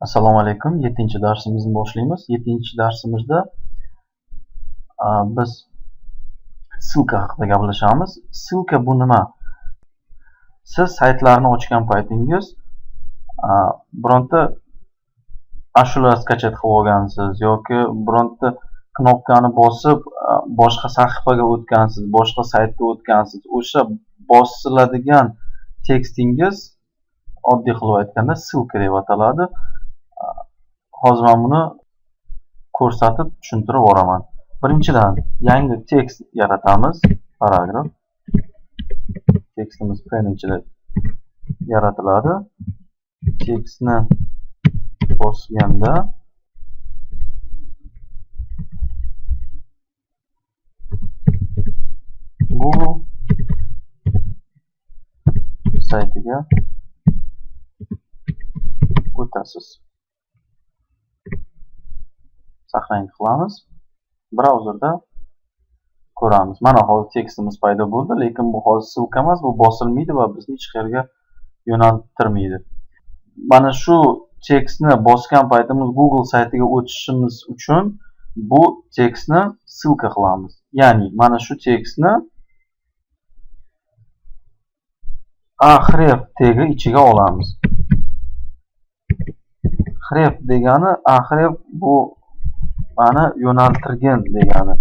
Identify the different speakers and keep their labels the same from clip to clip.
Speaker 1: Assalomu alaykum. 7-darsimizni boshlaymiz. 7-darsimizda biz ssilka haqida gaplashamiz. Ssilka bu nima? Siz saytlarni ochgan paytingiz bironta ashula skachet qilib olgansiz yoki bironta knopkani bosib boshqa sahifaga o'tgansiz, boshqa saytga o'tgansiz. O'sha bosiladigan tekstingiz oddiy qilib aytganda ssilka deb ataladi. Hozir men buni ko'rsatib tushuntirib boraman. Birinchidan yangi tekst yaratamiz, paragraf. Tekstimiz pen ichida yaratiladi. Tekstni bosganda Google saytiga o'tasiz. Saqlanib qilamiz. Brauzerda ko'ramiz. Mana hozir tekstimiz paydo bo'ldi, lekin bu hozir ssilka emas, bu bosilmaydi va bizni hech qayerga yo'naltirmaydi. Mana shu tekstni bosgan paytimiz Google saytiga o'tishimiz uchun bu tekstni ssilka qilamiz. Ya'ni mana shu tekstni ahref tagi ichiga olamiz. Href degani ahref bu mana yo'naltirgin degani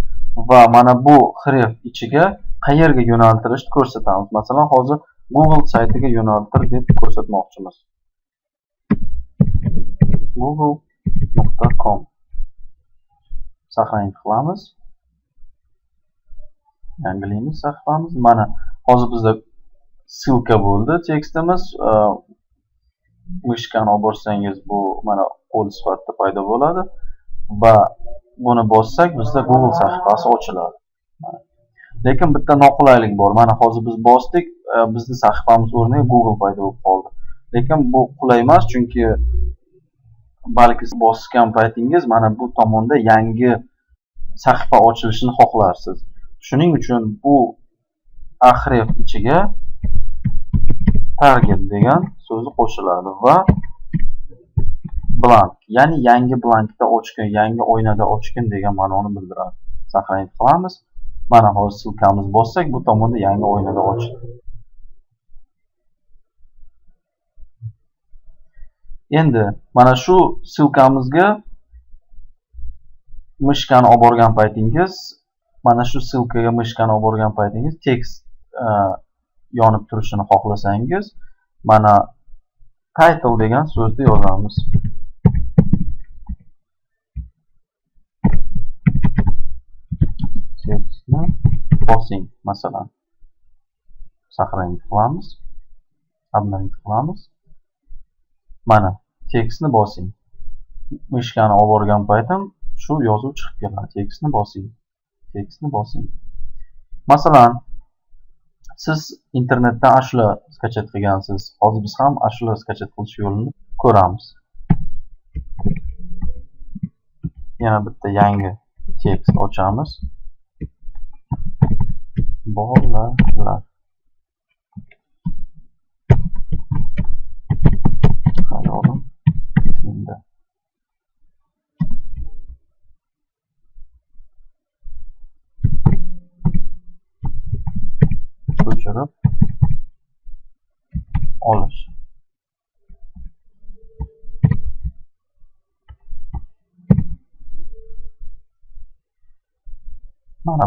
Speaker 1: va mana bu href ichiga qayerga yo'naltirishni ko'rsatamiz. Masalan, hozir Google saytiga yo'naltir deb ko'rsatmoqchimiz. google.com saqlanib qilamiz. Yangilaymiz sahifamiz. Mana hozir bizda ssilka bo'ldi tekstimiz. Mishkani olib borsangiz bu mana qo'l sifatida paydo bo'ladi va buni bossak bizda Google sahifasi ochiladi. Lekin bitta noqulaylik bor. Mana hozir biz bosdik, bizning sahifamiz o'rniga Google paydo bo'lib qoldi. Lekin bu qulay emas, chunki balki bosgan paytingiz mana bu tomonda yangi sahifa ochilishini xohlarsiz. Shuning uchun bu ahref ichiga target degan so'zi qo'shiladi va blank, ya'ni yangi blankda ochgin, yangi oynada ochgin degan ma'noni bildiradi. Saqlanib qilamiz. Mana hozir ssilkamizni bossak, bu tomonda yangi oynada ochildi. Endi mana shu ssilkamizga mishkani olib borgan paytingiz, mana shu ssilkaga mishkani olib borgan paytingiz tekst yonib turishini xohlasangiz, mana title degan so'zni yozamiz. Tekstni bosing, masalan. Saqlanib qilamiz. Obnovit qilamiz. Mana tekstni bosing. Mishkani olib borgan paytim shu yozuv chiqib keladi. Tekstni bosing. Tekstni bosing. Masalan, siz internetdan ashula skachet qilgansiz. Hozir biz ham ashula skachet qilish yo'lini ko'ramiz. Yana bitta yangi tekst ochamiz. Bolalar. Hayolim senda. Ko'chirib olish. Mana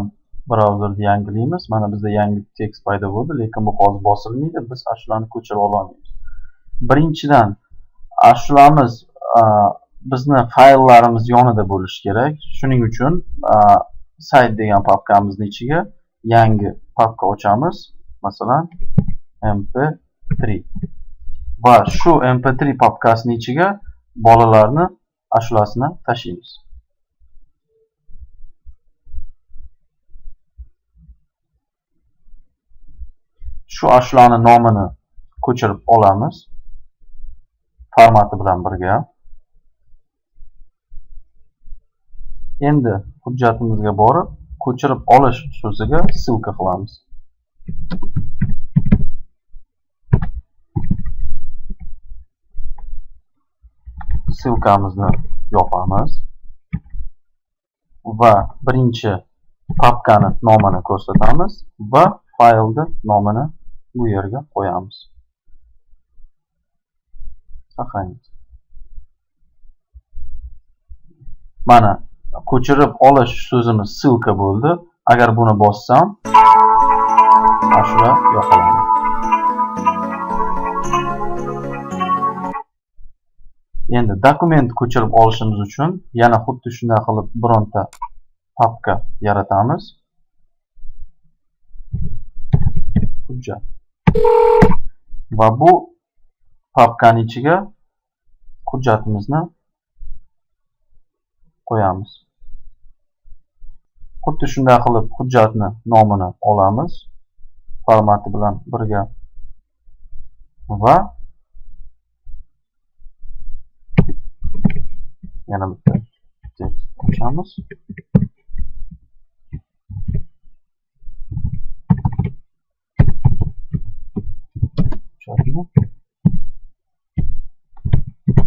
Speaker 1: brauzerni yangilaymiz. Mana bizda yangi tekst paydo bo'ldi, lekin bu hozir bosilmaydi. Biz ashulani ko'chirib olamiz. Birinchidan ashulamiz bizni fayllarimiz yonida bo'lishi kerak. Shuning uchun sayt degan papkamizning ichiga yangi papka ochamiz. Masalan, mp3 va shu mp3 papkasining ichiga bolalarni ashulasini tashlaymiz. Shu ashulani nomini ko'chirib olamiz. Formati bilan birga. Endi hujjatimizga borib, ko'chirib olish so'ziga ssilka qilamiz. ssilkamizni yopamiz va birinchi papkani nomini ko'rsatamiz va faylni nomini bu yerga qo'yamiz. Saqlaymiz. Mana ko'chirib olish so'zimiz ssilka bo'ldi. Agar buni bossam, ashula yoqiladi. Endi dokument ko'chirib olishimiz uchun yana xuddi shunday qilib bironta papka yaratamiz. Hujjat. Va bu papkaning ichiga hujjatimizni qo'yamiz. Xuddi shunday qilib hujjatni nomini olamiz formati bilan birga va yana bitta tekst ochamiz. Hujjatni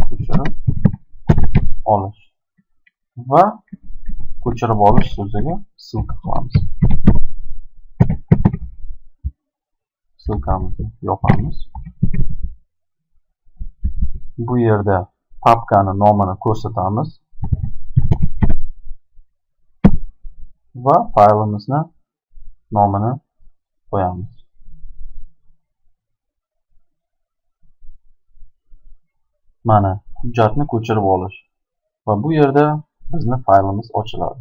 Speaker 1: ko'chirib olish va ko'chirib olish so'ziga ssilka qilamiz. Ssilkamizni yopamiz. Bu yerda papkani nomini ko'rsatamiz va faylimizni nomini qo'yamiz. Mana hujjatni ko'chirib olish va bu yerda bizni faylimiz ochiladi.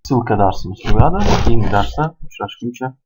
Speaker 1: Ssilka darsimiz tugadi. Keyingi darsda uchrashguncha